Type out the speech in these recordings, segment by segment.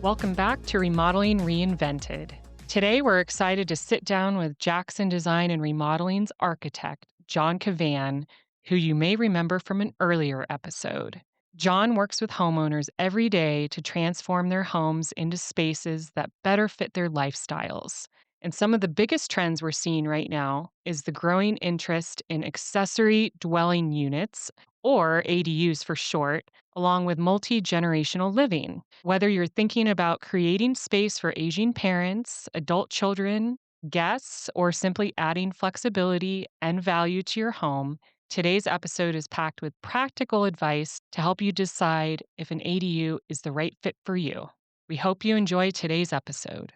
Welcome back to Remodeling Reinvented. Today, we're excited to sit down with Jackson Design and Remodeling's architect, John Kavan, who you may remember from an earlier episode. John works with homeowners every day to transform their homes into spaces that better fit their lifestyles. And some of the biggest trends we're seeing right now is the growing interest in accessory dwelling units, or ADUs for short, along with multi generational living. Whether you're thinking about creating space for aging parents, adult children, guests, or simply adding flexibility and value to your home, today's episode is packed with practical advice to help you decide if an ADU is the right fit for you. We hope you enjoy today's episode.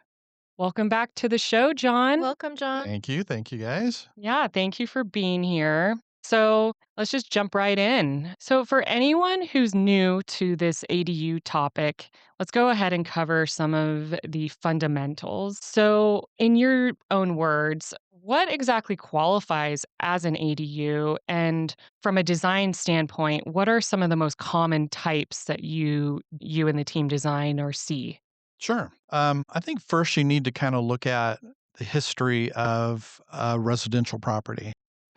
Welcome back to the show, John. Welcome, John. Thank you. Thank you, guys. Yeah, thank you for being here. So let's just jump right in. So, for anyone who's new to this ADU topic, let's go ahead and cover some of the fundamentals. So, in your own words, what exactly qualifies as an ADU? And from a design standpoint, what are some of the most common types that you and the team design or see? Sure. I think first you need to kind of look at the history of residential property.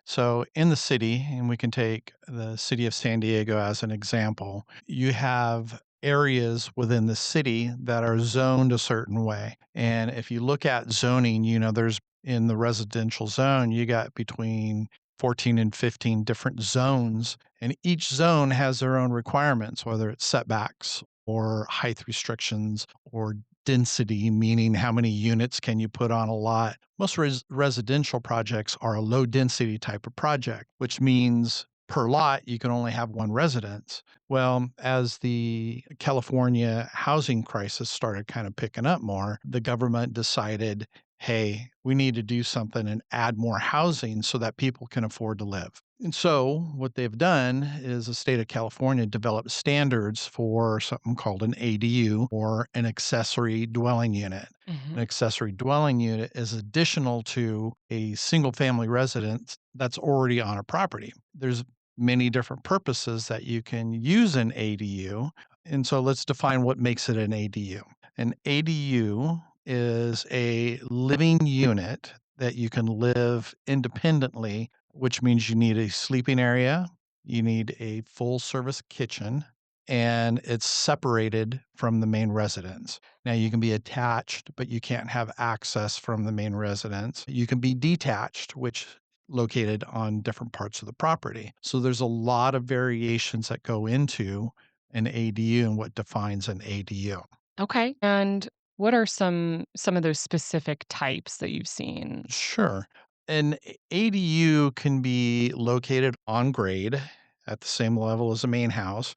So, in the city, and we can take the city of San Diego as an example, you have areas within the city that are zoned a certain way. And if you look at zoning, there's in the residential zone, you got between 14 and 15 different zones, and each zone has their own requirements, whether it's setbacks or height restrictions or density, meaning how many units can you put on a lot. Most residential projects are a low density type of project, which means per lot you can only have one residence. Well, as the California housing crisis started kind of picking up more, the government decided, hey, we need to do something and add more housing so that people can afford to live. And so, what they've done is the state of California developed standards for something called an ADU, or an accessory dwelling unit. An Mhm. accessory dwelling unit is additional to a single family residence that's already on a property. There's many different purposes that you can use an ADU. And so let's define what makes it an ADU. An ADU is a living unit that you can live independently, which means you need a sleeping area, you need a full service kitchen, and it's separated from the main residence. Now, you can be attached, but you can't have access from the main residence. You can be detached, which located on different parts of the property. So there's a lot of variations that go into an ADU and what defines an ADU. Okay. And what are some of those specific types that you've seen? Sure. An ADU can be located on grade at the same level as the main house.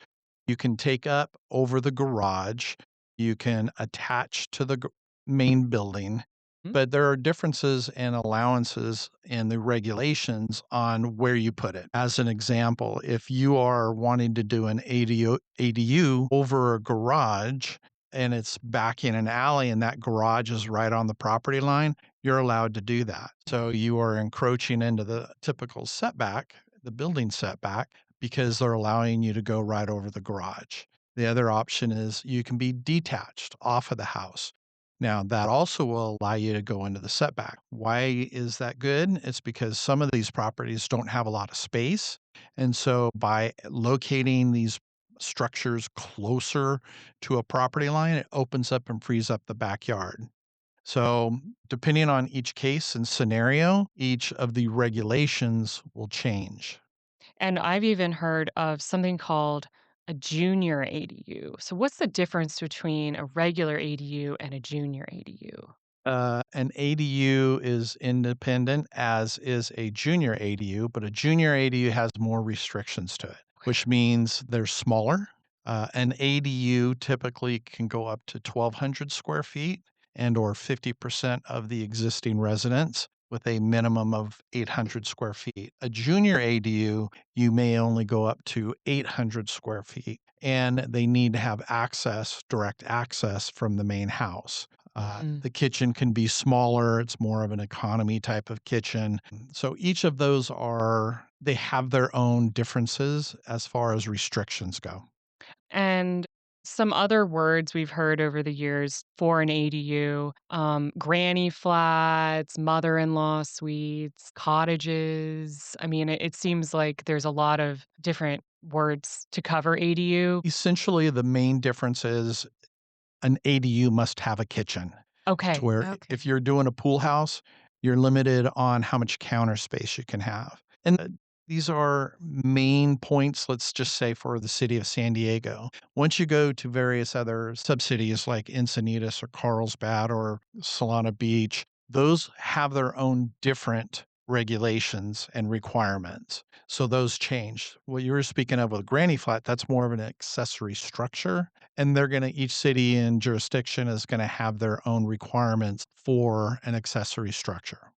You can take up over the garage. You can attach to the main building, Mm. but there are differences and allowances in the regulations on where you put it. As an example, if you are wanting to do an ADU over a garage and it's back in an alley and that garage is right on the property line, you're allowed to do that. So you are encroaching into the typical setback, the building setback, because they're allowing you to go right over the garage. The other option is you can be detached off of the house. Now, that also will allow you to go into the setback. Why is that good? It's because some of these properties don't have a lot of space. And so by locating these structures closer to a property line, it opens up and frees up the backyard. So, depending on each case and scenario, each of the regulations will change. And I've even heard of something called a junior ADU. So what's the difference between a regular ADU and a junior ADU? An ADU is independent, as is a junior ADU, but a junior ADU has more restrictions to it, which means they're smaller. An ADU typically can go up to 1,200 square feet and or 50% of the existing residence with a minimum of 800 square feet. A junior ADU, you may only go up to 800 square feet, and they need to have access, direct access from the main house. Mm. The kitchen can be smaller. It's more of an economy type of kitchen. So each of those they have their own differences as far as restrictions go. And Some other words we've heard over the years for an ADU, granny flats, mother-in-law suites, cottages. I mean, it seems like there's a lot of different words to cover ADU. Essentially, the main difference is an ADU must have a kitchen. To Okay, where if okay. you're doing a pool house, you're limited on how much counter space you can have. And these are main points, let's just say, for the city of San Diego. Once you go to various other subcities like Encinitas or Carlsbad or Solana Beach, those have their own different regulations and requirements. So those change. What you were speaking of with Granny Flat, that's more of an accessory structure, and they're gonna each city and jurisdiction is gonna have their own requirements for an accessory structure.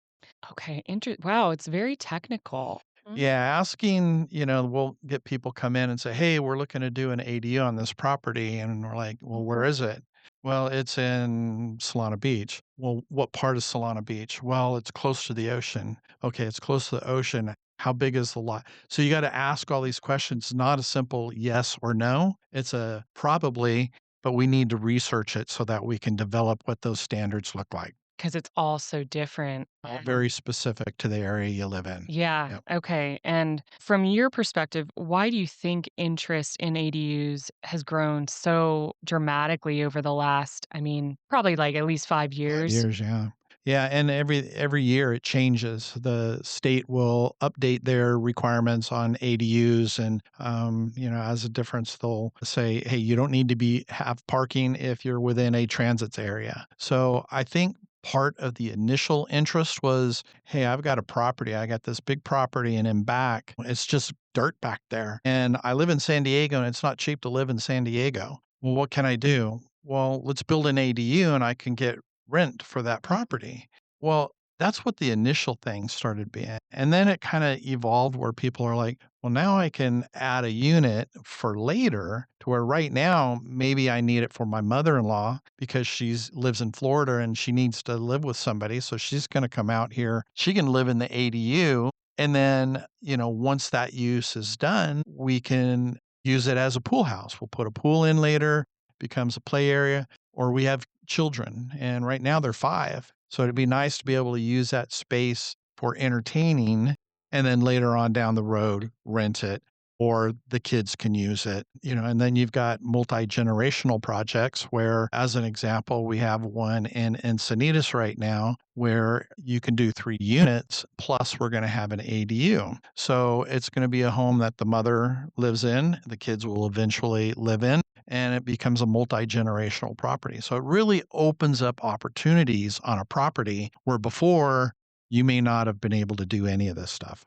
Okay, wow, it's very technical. Mm. Yeah, asking, we'll get people come in and say, "Hey, we're looking to do an ADU on this property." And we're like, "Well, where is it?" "Well, it's in Solana Beach." "Well, what part of Solana Beach?" "Well, it's close to the ocean." "Okay, it's close to the ocean. How big is the lot?" So you gotta ask all these questions, not a simple yes or no. It's a probably, but we need to research it so that we can develop what those standards look like. 'Cause it's all so different. All very specific to the area you live in. Yeah, Yep. okay, and from your perspective, why do you think interest in ADUs has grown so dramatically over the last, I mean, probably, like, at least 5 5 years? years, yeah. Yeah, and every year it changes. The state will update their requirements on ADUs and, as a difference, they'll say, "Hey, you don't need to have parking if you're within a transit area." So, I think part of the initial interest was, "Hey, I've got a property. I got this big property, and in back, it's just dirt back there, and I live in San Diego, and it's not cheap to live in San Diego. Well, what can I do?" "Well, let's build an ADU, and I can get rent for that property." Well, that's what the initial thing started being. And then it kind of evolved where people are like, well, now I can add a unit for later to where right now, maybe I need it for my mother in law because she's lives in Florida and she needs to live with somebody. So she's going to come out here. She can live in the ADU. And then, once that use is done, we can use it as a pool house. We'll put a pool in later, becomes a play area, or we have children, and right now they're 5. So it'd be nice to be able to use that space for entertaining, and then later on down the road, rent it, or the kids can use it, and then you've got multi-generational projects where, as an example, we have one in Encinitas right now where you can do 3 units, plus we're gonna have an ADU. So it's gonna be a home that the mother lives in, the kids will eventually live in, and it becomes a multi-generational property. So it really opens up opportunities on a property where before you may not have been able to do any of this stuff.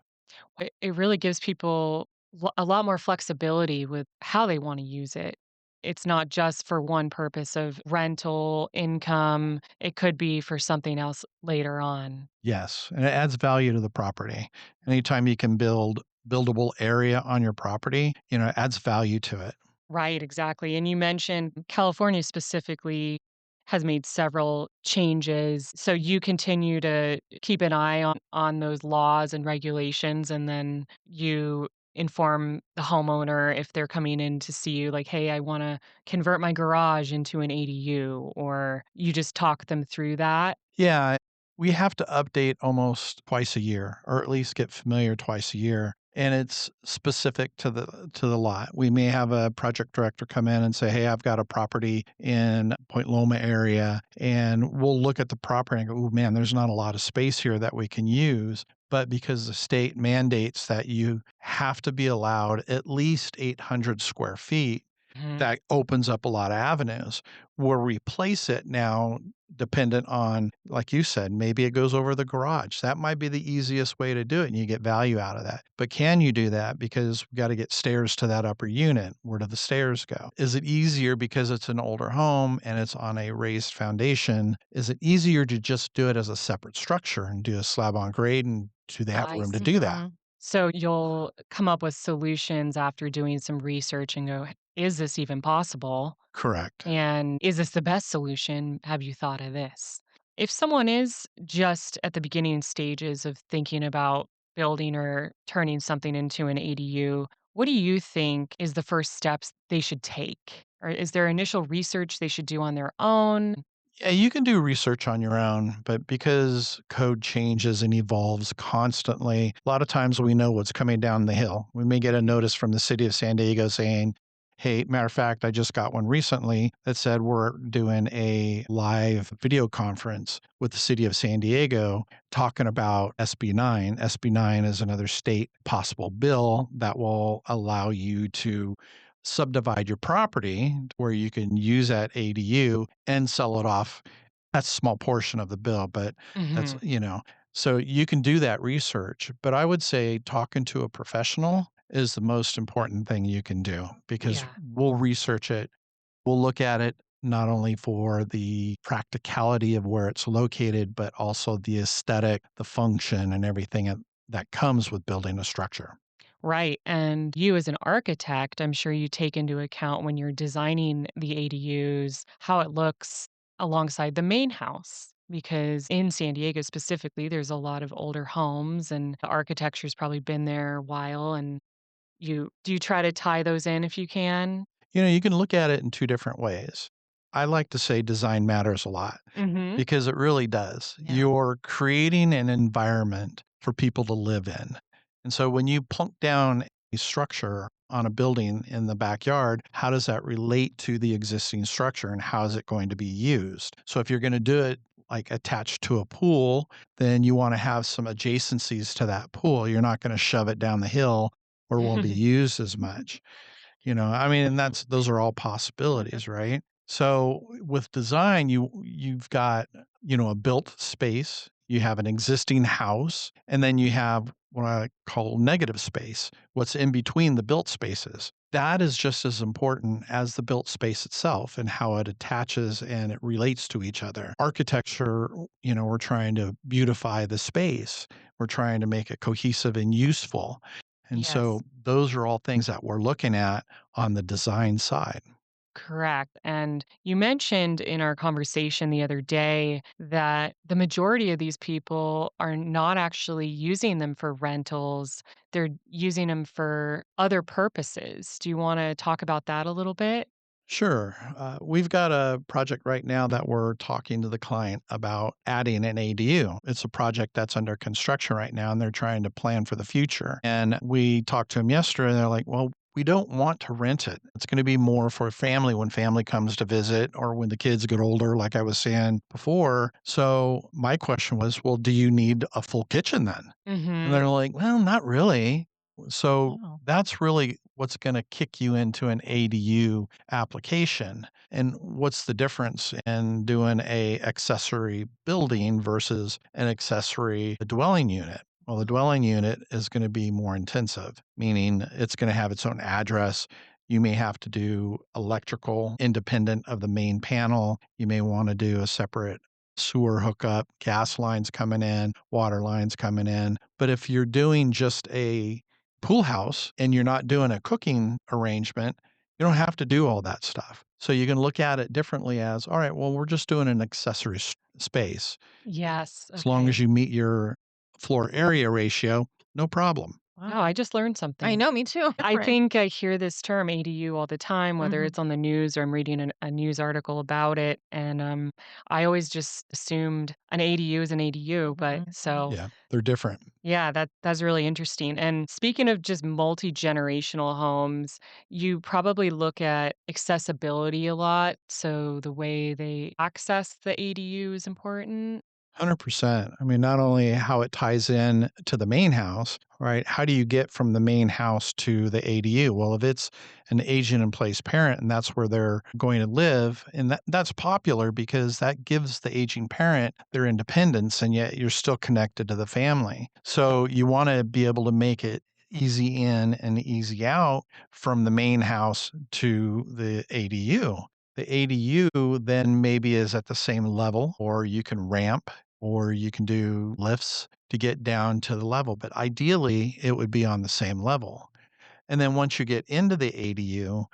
It really gives people a lot more flexibility with how they wanna use it. It's not just for one purpose of rental, income, it could be for something else later on. Yes, and it adds value to the property. Anytime you can build buildable area on your property, it adds value to it. Right, exactly, and you mentioned California specifically has made several changes, so you continue to keep an eye on those laws and regulations, and then you inform the homeowner if they're coming in to see you, like, "Hey, I wanna convert my garage into an ADU," or you just talk them through that? Yeah, we have to update almost twice a year, or at least get familiar twice a year, and it's specific to the lot. We may have a project director come in and say, "Hey, I've got a property in Point Loma area," and we'll look at the property and go, "Oh man, there's not a lot of space here that we can use." But because the state mandates that you have to be allowed at least 800 square feet, Mhm. that opens up a lot of avenues. We'll replace it now dependent on, like you said, maybe it goes over the garage. That might be the easiest way to do it and you get value out of that. But can you do that? Because we got to get stairs to that upper unit. Where do the stairs go? Is it easier because it's an older home and it's on a raised foundation? Is it easier to just do it as a separate structure and do a slab on grade? And do they have I room to see. do that? Mhm. So you'll come up with solutions after doing some research and go, "Is this even possible? Correct. And is this the best solution? Have you thought of this?" If someone is just at the beginning stages of thinking about building or turning something into an ADU, What do you think is the first steps they should take? Or is there initial research they should do on their own? Yeah, you can do research on your own, but because code changes and evolves constantly, a lot of times we know what's coming down the hill. We may get a notice from the city of San Diego saying, hey, matter of fact, I just got one recently that said we're doing a live video conference with the city of San Diego talking about SB9. SB9 is another state possible bill that will allow you to subdivide your property where you can use that ADU and sell it off. That's a small portion of the bill, but that's, Mhm. so you can do that research. But I would say talking to a professional is the most important thing you can do because Yeah. we'll research it. We'll look at it not only for the practicality of where it's located, but also the aesthetic, the function, and everything that comes with building a structure. Right. And you, as an architect, I'm sure you take into account when you're designing the ADUs how it looks alongside the main house. Because in San Diego specifically, there's a lot of older homes and the architecture's probably been there a while. And do you try to tie those in if you can? You can look at it in two different ways. I like to say design matters a lot Hmm. because it really does. Yeah. You're creating an environment for people to live in. And so when you plunk down a structure on a building in the backyard, how does that relate to the existing structure and how is it going to be used? So if you're going to do it like attached to a pool, then you want to have some adjacencies to that pool. You're not going to shove it down the hill or won't be used as much. I mean, and those are all possibilities, right? So with design, you've got, a built space, you have an existing house, and then you have what I call negative space, what's in between the built spaces. That is just as important as the built space itself and how it attaches and it relates to each other. Architecture, we're trying to beautify the space. We're trying to make it cohesive and useful. And Yes. so those are all things that we're looking at on the design side. Correct. And you mentioned in our conversation the other day that the majority of these people are not actually using them for rentals. They're using them for other purposes. Do you want to talk about that a little bit? Sure. We've got a project right now that we're talking to the client about adding an ADU. It's a project that's under construction right now, and they're trying to plan for the future. And we talked to them yesterday, and they're like, well, we don't want to rent it. It's going to be more for family when family comes to visit or when the kids get older, like I was saying before. So my question was, well, do you need a full kitchen then? And Mhm. they're like, "Well, not really." So Oh. that's really what's gonna kick you into an ADU application. And what's the difference in doing a accessory building versus an accessory dwelling unit? Well, the dwelling unit is gonna be more intensive, meaning it's gonna have its own address. You may have to do electrical independent of the main panel. You may wanna do a separate sewer hookup, gas lines coming in, water lines coming in. But if you're doing just a pool house and you're not doing a cooking arrangement, you don't have to do all that stuff. So you can look at it differently as, all right, well, we're just doing an accessory space. Yes. As long Okay. as you meet your floor area ratio, no problem. Oh, I Wow. just learned I something. know, me too. I Different. think I hear this term ADU all the time, whether Mhm. it's on the news or I'm reading a news article about it. And I always just assumed an ADU is an ADU. But Mhm, mhm. so, Yeah, they're different. yeah, that's really interesting. And speaking of just multi-generational homes, you probably look at accessibility a lot. So the way they access the ADU is important. 100%. I mean, not only how it ties in to the main house, right? How do you get from the main house to the ADU? Well, if it's an aging in place parent and that's where they're going to live, and that's popular because that gives the aging parent their independence and yet you're still connected to the family. So you want to be able to make it easy in and easy out from the main house to the ADU. The ADU then maybe is at the same level, or you can ramp or you can do lifts to get down to the level, but ideally, it would be on the same level. And then once you get into the ADU,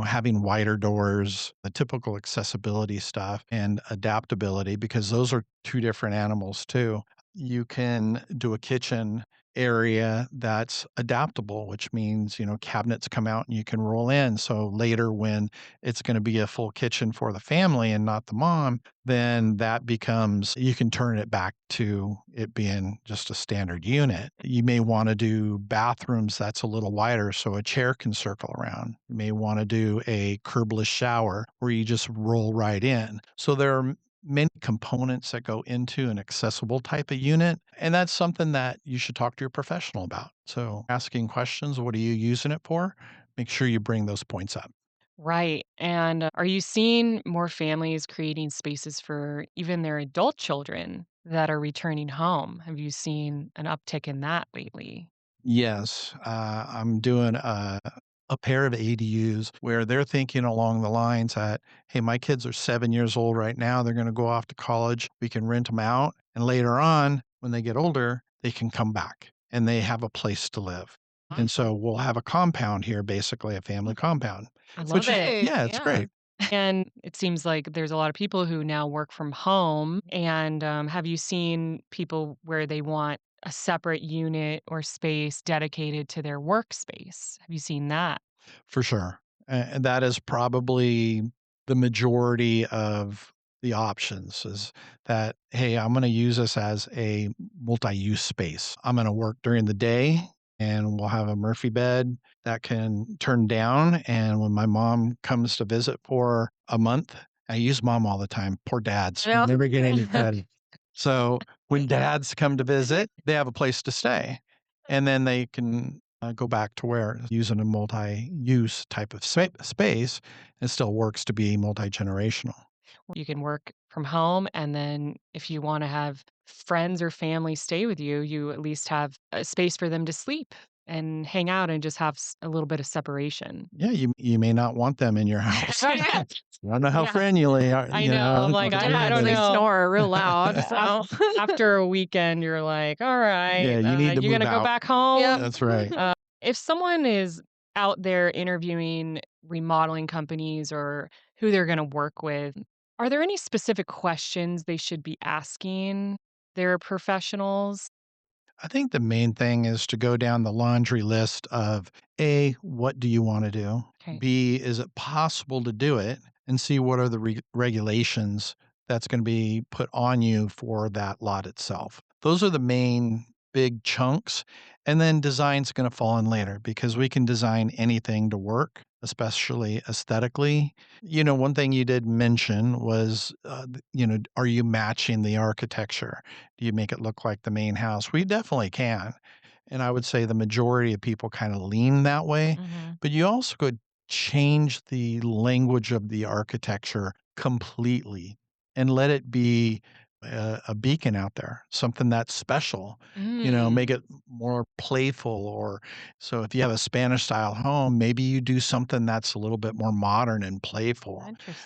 having wider doors, the typical accessibility stuff and adaptability, because those are two different animals too. You can do a kitchen area that's adaptable, which means, cabinets come out and you can roll in. So later, when it's going to be a full kitchen for the family and not the mom, then that becomes, you can turn it back to it being just a standard unit. You may want to do bathrooms that's a little wider so a chair can circle around. You may want to do a curbless shower where you just roll right in. So there are many components that go into an accessible type of unit. And that's something that you should talk to your professional about. So asking questions, what are you using it for? Make sure you bring those points up. Right. And are you seeing more families creating spaces for even their adult children that are returning home? Have you seen an uptick in that lately? Yes, I'm doing a pair of ADUs where they're thinking along the lines that, hey, my kids are 7 years old right now. They're going to go off to college. We can rent them out. And later on, when they get older, they can come back and they have a place to live. And so Awesome. we'll have a compound here, basically a family compound, I love which is, it. Great, yeah, it's yeah. great. And it seems like there's a lot of people who now work from home. And have you seen people where they want a separate unit or space dedicated to their workspace? Have you seen that? For sure. And that is probably the majority of the options is that, hey, I'm going to use this as a multi-use space. I'm going to work during the day and we'll have a Murphy bed that can turn down. And when my mom comes to visit for a month, I use mom all the time. Poor dads. I know. Never get any credit. So when dads come to visit, they have a place to stay. And then they can go back to where using a multi-use type of space and still works to be multi-generational. You can work from home, and then if you wanna have friends or family stay with you, you at least have a space for them to sleep and hang out and just have a little bit of separation. Yeah, you may not want them in your house. I don't know how Yeah, friendly they are, I know. I'm like, Well, I dads, don't they know. snore real loud, so After a weekend, you're like, "All right, yeah, you need to you move gonna go out. back Yep. home?" That's right. If someone is out there interviewing remodeling companies or who they're gonna work with, are there any specific questions they should be asking their professionals? I think the main thing is to go down the laundry list of A, what do you want to do? Okay. B, is it possible to do it? And see what are the regulations that's going to be put on you for that lot itself. Those are the main big chunks. And then design's going to fall in later because we can design anything to work, especially aesthetically. One thing you did mention was, are you matching the architecture? Do you make it look like the main house? We definitely can. And I would say the majority of people kind of lean that way, Mhm. but you also could change the language of the architecture completely and let it be a beacon out there, something that's special. Make Mm, it more playful. Or so if you have a Spanish style home, maybe you do something that's a little bit more modern and playful.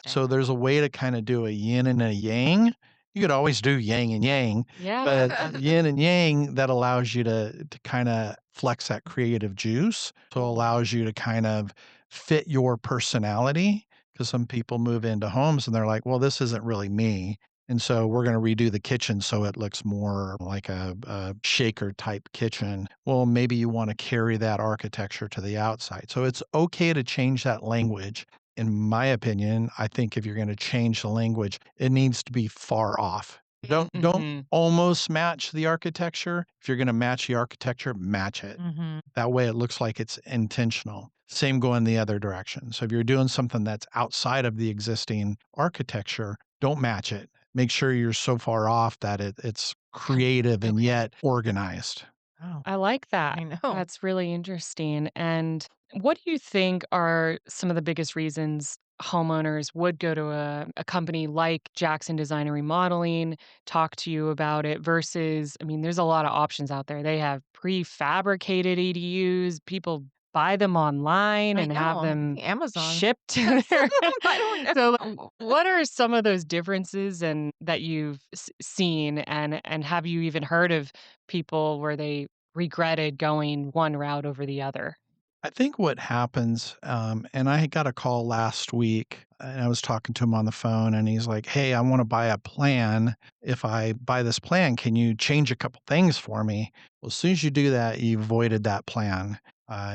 So Interesting. there's a way to kind of do a yin and a yang. You could always do yang and yang, yeah. but yin and yang that allows you to kinda flex that creative juice, so allows you to kind of fit your personality. Because some people move into homes and they're like, "Well, this isn't really me, and so we're gonna redo the kitchen so it looks more like a shaker type kitchen." Well, maybe you wanna carry that architecture to the outside. So it's okay to change that language. In my opinion, I think if you're gonna change the language, it needs to be far off. Don't Mhm. almost match the architecture. If you're gonna match the architecture, match it. Mhm. That way it looks like it's intentional. Same going the other direction. So if you're doing something that's outside of the existing architecture, don't match it. Make sure you're so far off that it's creative and Okay. yet organized. Oh, I like that. I know. That's really interesting. And what do you think are some of the biggest reasons homeowners would go to a company like Jackson Design and Remodeling, talk to you about it versus, I mean, there's a lot of options out there. They have prefabricated ADUs, people buy them online I and have know. them Amazon. shipped to their I don't so like, know. what are some of those differences and that you've seen and have you even heard of people where they regretted going one route over the other? I think what happens, and I got a call last week, and I was talking to him on the phone, and he's like, "Hey, I want to buy a plan. If I buy this plan, can you change a couple things for me?" Well, as soon as you do that, you voided that plan.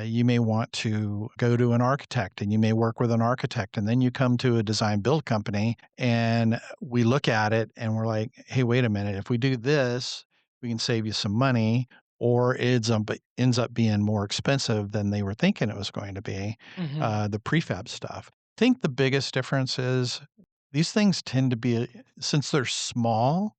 You may want to go to an architect, and you may work with an architect, and then you come to a design build company, and we look at it, and we're like, "Hey, wait a minute. If we do this, we can save you some money." Or ends up being more expensive than they were thinking it was going to be, Hmm. the prefab stuff. I think the biggest difference is these things tend to be since they're small,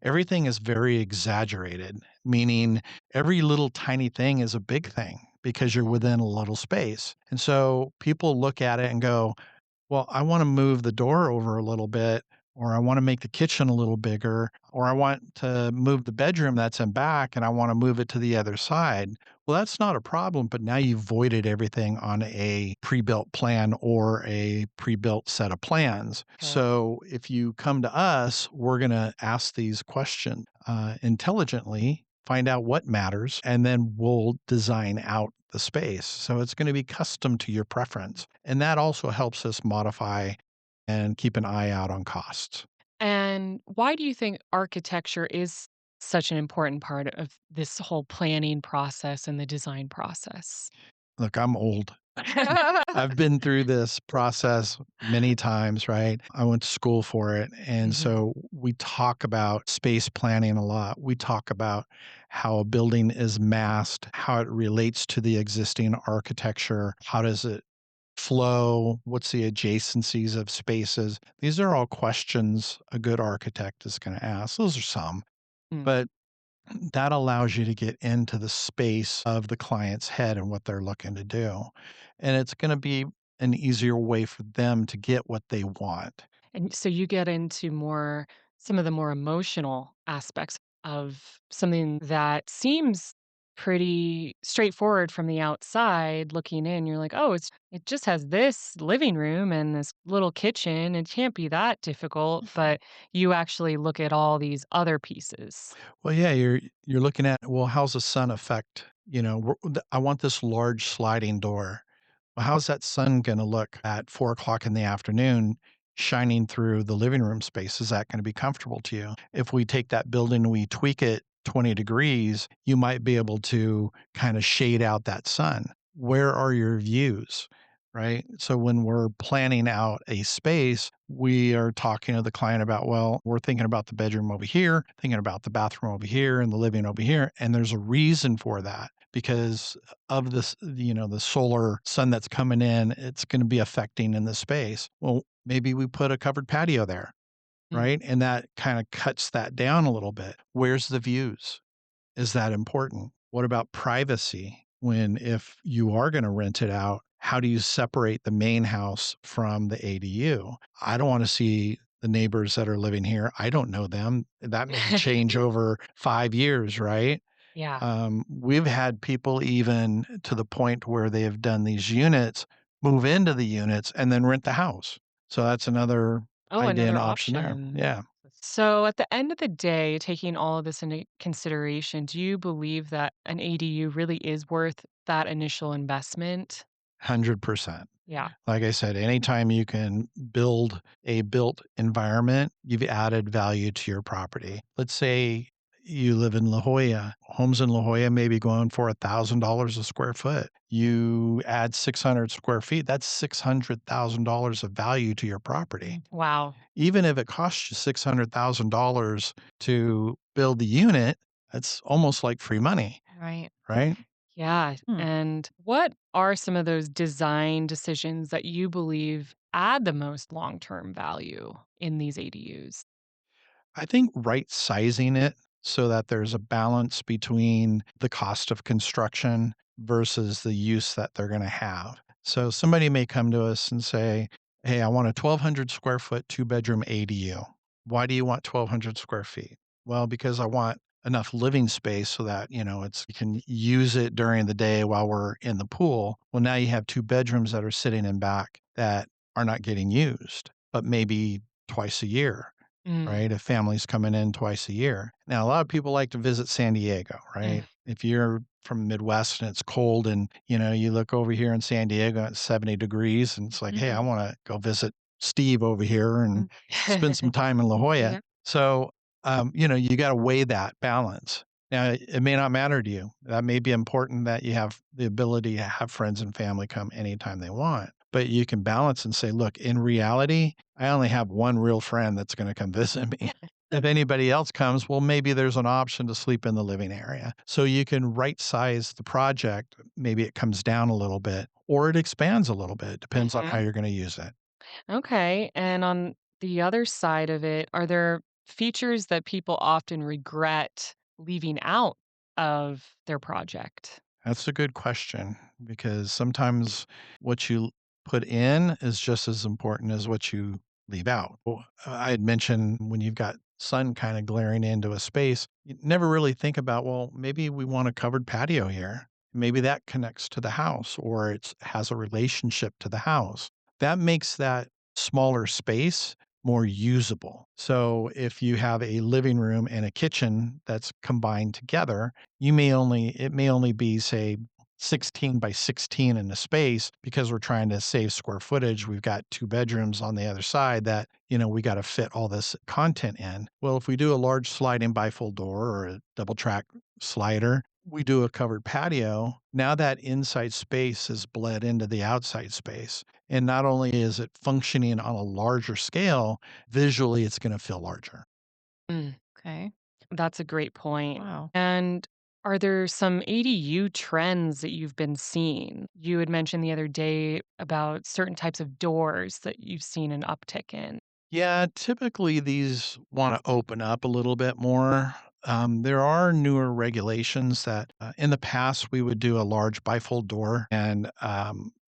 everything is very exaggerated, meaning every little tiny thing is a big thing because you're within a little space. And so people look at it and go, well, I wanna move the door over a little bit, or I wanna make the kitchen a little bigger, or I want to move the bedroom that's in back and I wanna move it to the other side. Well, that's not a problem, but now you've voided everything on a pre-built plan or a pre-built set of plans. Okay. So if you come to us, we're gonna ask these questions intelligently, find out what matters, and then we'll design out the space. So it's going to be custom to your preference. And that also helps us modify and keep an eye out on costs. And why do you think architecture is such an important part of this whole planning process and the design process? Look, I'm old. I've been through this process many times, right? I went to school for it. And Mhm. so we talk about space planning a lot. We talk about how a building is massed, how it relates to the existing architecture, how does it flow, what's the adjacencies of spaces. These are all questions a good architect is going to ask. Those are some, Mm. but that allows you to get into the space of the client's head and what they're looking to do. And it's going to be an easier way for them to get what they want. And so you get into more some of the more emotional aspects of something that seems pretty straightforward from the outside looking in. You're like, "Oh, it just has this living room and this little kitchen. It can't be that difficult." But you actually look at all these other pieces. Well, yeah, you're looking at, well, how's the sun affect, I want this large sliding door. Well, how's that sun gonna look at 4 o'clock in the afternoon shining through the living room space? Is that gonna be comfortable to you? If we take that building and we tweak it 20 degrees, you might be able to kinda shade out that sun. Where are your views? Right? So when we're planning out a space, we are talking to the client about, well, we're thinking about the bedroom over here, thinking about the bathroom over here, and the living over here, and there's a reason for that because of this, the solar sun that's coming in, it's going to be affecting in the space. Well, maybe we put a covered patio there, Mm. right? And that kind of cuts that down a little bit. Where's the views? Is that important? What about privacy? When if you are going to rent it out, how do you separate the main house from the ADU? I don't want to see the neighbors that are living here. I don't know them. That may change over 5 years, right? Yeah. We've had people even to the point where they have done these units, move into the units and then rent the house. So that's another Oh, idea and another option there. option. Yeah, So, at the end of the day, taking all of this into consideration, do you believe that an ADU really is worth that initial investment? 100%. Yeah. Like I said, anytime you can build a built environment, you've added value to your property. Let's say you live in La Jolla. Homes in La Jolla may be going for $1,000 a square foot. You add 600 square feet, that's $600,000 of value to your property. Wow. Even if it costs you $600,000 to build the unit, that's almost like free money, Right. right? Yeah. And what are some of those design decisions that you believe add the most long term value in these ADUs? I think right sizing it so that there's a balance between the cost of construction versus the use that they're going to have. So somebody may come to us and say, "Hey, I want a 1,200 square foot 2 bedroom ADU. Why do you want 1,200 square feet?" Well, because I want enough living space so that, it's you can use it during the day while we're in the pool. Well, now you have 2 bedrooms that are sitting in back that are not getting used, but maybe twice a year. Mm, right? If families coming in twice a year. Now, a lot of people like to visit San Diego, mm, right? If you're from the Midwest and it's cold and, you look over here in San Diego at 70 degrees and it's like, hey, I Mhm. want to go visit Steve over here and spend some time in La Jolla. Yeah. So, you got to weigh that balance. Now, it may not matter to you. That may be important that you have the ability to have friends and family come anytime they want. But you can balance and say, look, in reality, I only have one real friend that's gonna come visit me. If anybody else comes, well, maybe there's an option to sleep in the living area. So you can right size the project. Maybe it comes down a little bit or it expands a little bit. Depends on how mhm. you're gonna use it. Okay. And on the other side of it, are there features that people often regret leaving out of their project? That's a good question because sometimes what you put in is just as important as what you leave out. Well, I had mentioned when you've got sun kind of glaring into a space, you never really think about, well, maybe we want a covered patio here. Maybe that connects to the house or it has a relationship to the house. That makes that smaller space more usable. So if you have a living room and a kitchen that's combined together, it may only be, say, 16 by 16 in the space because we're trying to save square footage. We've got 2 bedrooms on the other side that, we gotta fit all this content in. Well, if we do a large sliding bifold door or a double track slider, we do a covered patio, now that inside space is bled into the outside space. And not only is it functioning on a larger scale, visually, it's gonna feel larger. Mm, Okay. that's a great point. Wow. And are there some ADU trends that you've been seeing? You had mentioned the other day about certain types of doors that you've seen an uptick in. Yeah, typically these want to open up a little bit more. There are newer regulations that in the past we would do a large bifold door and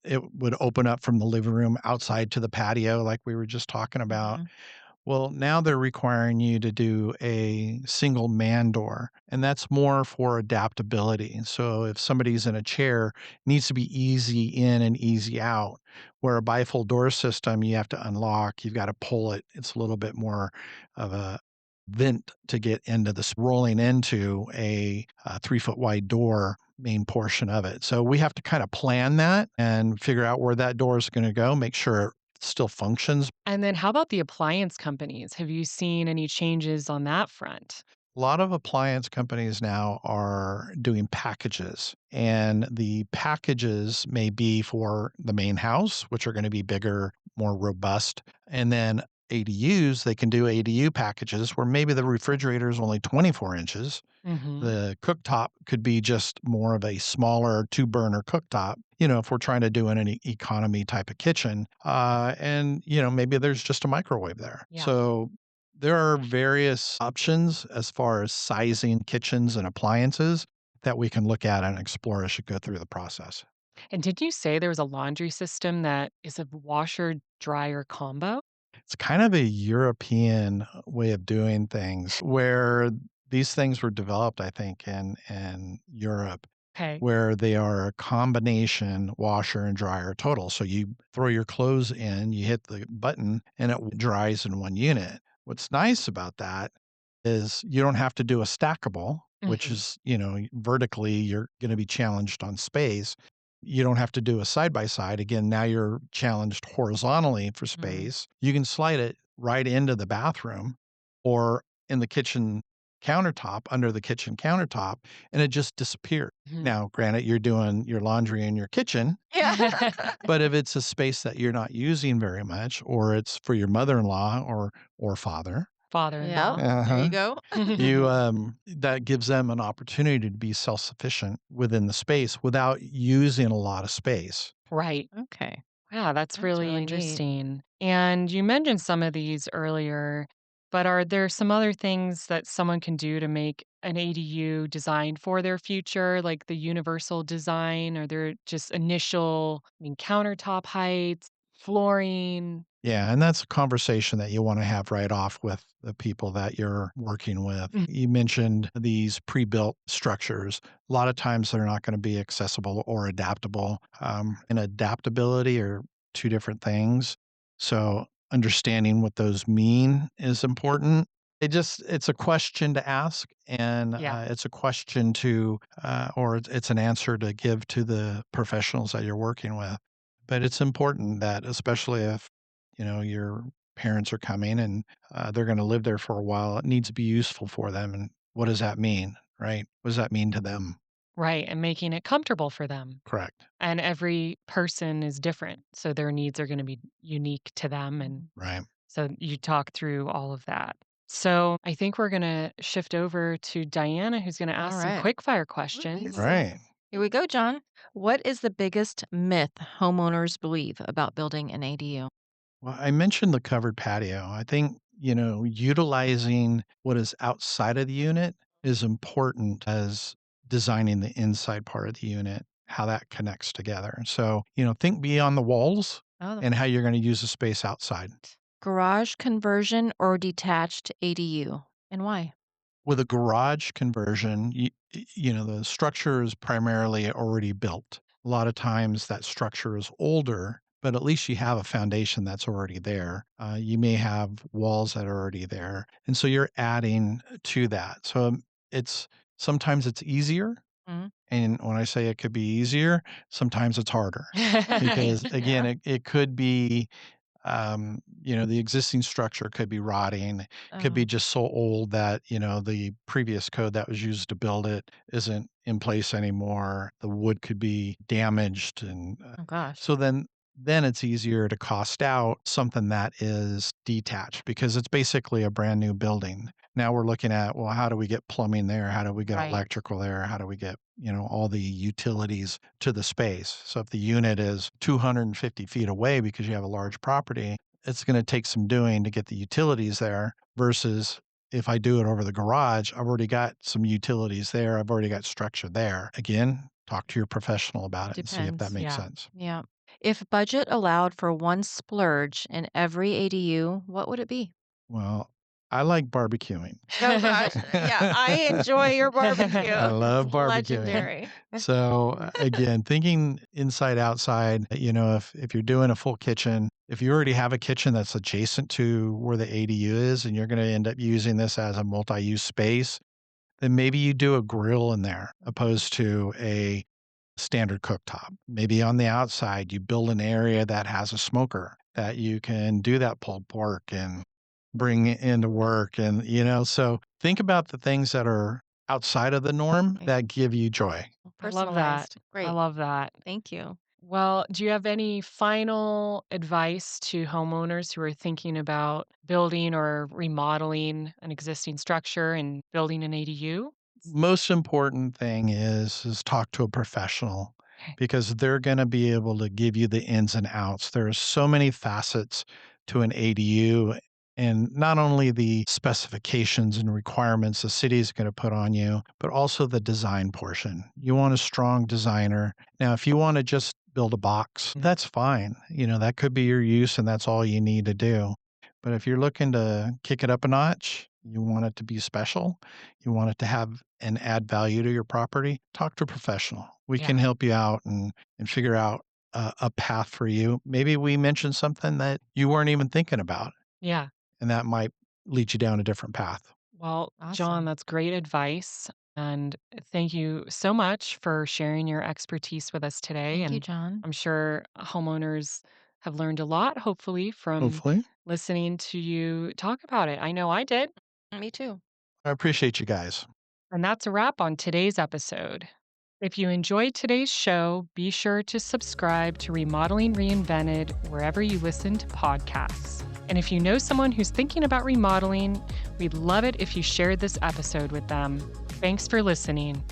it would open up from the living room outside to the patio, like we were just talking about. Mhm. Well, now they're requiring you to do a single man door, and that's more for adaptability. So if somebody's in a chair, it needs to be easy in and easy out. Where a bifold door system, you have to unlock, you've got to pull it. It's a little bit more of a vent to get into this rolling into a 3 foot wide door main portion of it. So we have to kind of plan that and figure out where that door is going to go, make sure it still functions. And then how about the appliance companies? Have you seen any changes on that front? A lot of appliance companies now are doing packages, and the packages may be for the main house, which are going to be bigger, more robust. And then ADUs, they can do ADU packages where maybe the refrigerator is only 24 inches. Mhm. The cooktop could be just more of a smaller 2 burner cooktop, if we're trying to do an economy type of kitchen. And, maybe there's just a microwave there. Yeah. So there are various options as far as sizing kitchens and appliances that we can look at and explore as you go through the process. And did you say there was a laundry system that is a washer dryer combo? It's kind of a European way of doing things where these things were developed, I think, in Europe, Okay. where they are a combination washer and dryer total. So you throw your clothes in, you hit the button, and it dries in one unit. What's nice about that is you don't have to do a stackable, which Mhm. is, vertically, you're going to be challenged on space. You don't have to do a side by side. Again, now you're challenged horizontally for Mm. space. You can slide it right into the bathroom or in the kitchen countertop, under the kitchen countertop, and it just disappears. Mhm. Now, granted, you're doing your laundry in your kitchen, Yeah. but if it's a space that you're not using very much, or it's for your mother-in-law or father, Yeah. Father-in-law. There you uh-huh, go. that gives them an opportunity to be self-sufficient within the space without using a lot of space. Right. Okay. Wow, that's That's really really neat. interesting. And you mentioned some of these earlier, but are there some other things that someone can do to make an ADU designed for their future, like the universal design? Are there just initial, countertop heights, flooring? Yeah, and that's a conversation that you wanna have right off with the people that you're working with. Mm, You mentioned these pre-built structures. A lot of times, they're not gonna be accessible or adaptable, and adaptability are 2 different things. So, understanding what those mean is important. It's a question to ask, and Yeah. it's a question to, or it's an answer to give to the professionals that you're working with. But it's important that, especially if, your parents are coming and they're going to live there for a while, it needs to be useful for them. And what does that mean, right? What does that mean to them? Right. And making it comfortable for them. Correct. And every person is different. So their needs are going to be unique to them. And Right. so you talk through all of that. So I think we're going to shift over to Diana, who's going to All ask some right. quick fire Ooh. questions. Right. Here we go, John. What is the biggest myth homeowners believe about building an ADU? Well, I mentioned the covered patio. I think, utilizing what is outside of the unit is important as designing the inside part of the unit, how that connects together. So, think beyond the walls Oh, and how you're going to use the space outside. garage conversion or detached ADU, and why? With a garage conversion, the structure is primarily already built. A lot of times that structure is older, but at least you have a foundation that's already there. You may have walls that are already there. And so you're adding to that. So it's sometimes it's easier. Mhm. And when I say it could be easier, sometimes it's harder because again, Yeah. it could be the existing structure could be rotting, could be Oh, just so old that, the previous code that was used to build it isn't in place anymore. The wood could be damaged and oh gosh. so then it's easier to cost out something that is detached because it's basically a brand new building. Now we're looking at, well, how do we get plumbing there? How do we get Right. electrical there? How do we get, all the utilities to the space? So if the unit is 250 feet away because you have a large property, it's going to take some doing to get the utilities there versus if I do it over the garage, I've already got some utilities there. I've already got structure there. Again, talk to your professional about it and see if that Depends. makes Yeah. sense. Yeah. If budget allowed for one splurge in every ADU, what would it be? Well, I like barbecuing. Oh gosh. Yeah, I enjoy your I barbecue. It's love barbecuing. legendary. So, again, thinking inside outside, if you're doing a full kitchen, if you already have a kitchen that's adjacent to where the ADU is and you're gonna end up using this as a multi-use space, then maybe you do a grill in there opposed to a standard cooktop. Maybe on the outside, you build an area that has a smoker that you can do that pulled pork and bring it into work. And, so think about the things that are outside of the norm Right. that give you joy. I love that. Personalized. I Great. love that. Thank you. Well, do you have any final advice to homeowners who are thinking about building or remodeling an existing structure and building an ADU? Most important thing is talk to a professional Okay. because they're going to be able to give you the ins and outs. There are so many facets to an ADU and not only the specifications and requirements the city is going to put on you, but also the design portion. You want a strong designer. Now, if you want to just build a box, that's fine. That could be your use and that's all you need to do. But if you're looking to kick it up a notch, you want it to be special, you want it to have and add value to your property, talk to a professional. We Yeah. can help you out and figure out a path for you. Maybe we mentioned something that you weren't even thinking about, Yeah. and that might lead you down a different path. Well, John, Awesome. that's great advice. And thank you so much for sharing your expertise with us today. Thank you, And John. I'm sure homeowners have learned a lot, hopefully, from Hopefully. listening to you talk about it. I know I did. Me too. I appreciate you guys. And that's a wrap on today's episode. If you enjoyed today's show, be sure to subscribe to Remodeling Reinvented wherever you listen to podcasts. And if you know someone who's thinking about remodeling, we'd love it if you shared this episode with them. Thanks for listening.